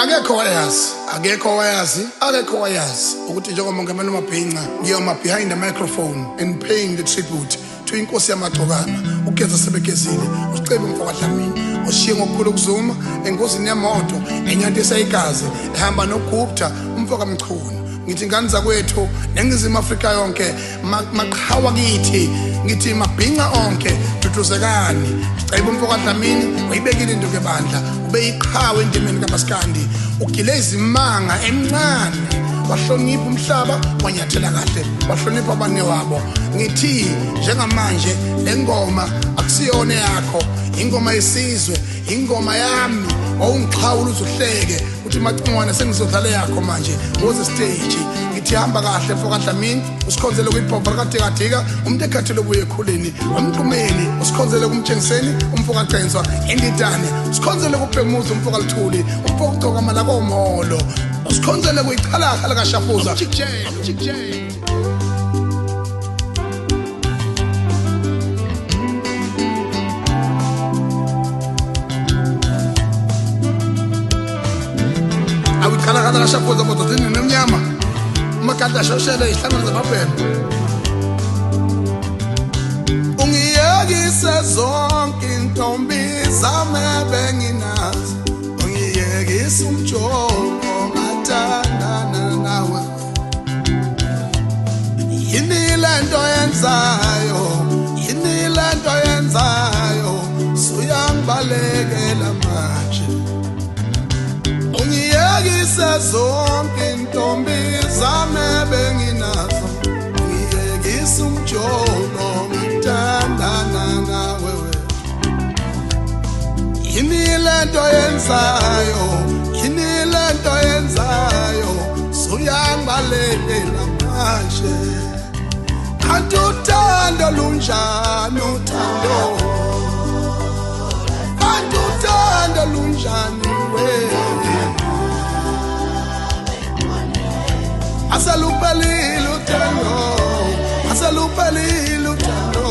Akekho wayazi ukuthi njengomongameli uMabhinca ngiyoma behind the microphone and paying the tribute to inkosi yamagcokana ugeza sebegezile uSicebe Mfoka Dlamini oshiye ngokukhulu ukuzuma engozini yemoto enyanto esayigazi ehamba noGupta umfoka Mchunu. Ngithi ingane zakwethu neNingizimu Afrika yonke maqhawa kithi ngithi Mabhinca onke duduzekani. Sicebe Mfoka Dlamini uyibekile into kebandla ube iqhawe endimeni kaMaskandi ugile izimanga emncane wahlonipha umhlaba wanyathela kahle wahlonipha abane wabo. Ngithi njengamanje lengoma akusiyona yakho ingoma yesizwe ingoma yami owungiqhawula uzuhleke uthi macingwane sengizodlala yakho manje woze stage. Ngithi hamba kahle Mfoka Dlamini usikhonzele kuyibhova kaDikadika umuntu ekhathele kuye ekhuleni wamqumeni usikhonzele kumtshengiseni umfoka Censwa endidane usikhonzele kuBhemuza umfoka Luthuli umfoka uGcoka amala komholo usikhonzele kuyichalakha la kaShafuza awichalakha la Shafuza kodwa thina nemnyama makanda shoshele ihlangana zabaphela ungiyekise zonke intombi zami benginazi ungiyekise umjovo ngathandana nawe yini lento yenzayo suyangibalekela manje ungiyekise zonke intombi zami benginazo ngiyekise umjono ngithandana nawe yini lento yenzayo suyangibalekela manje kanti uthando lunjani asalupelile uthando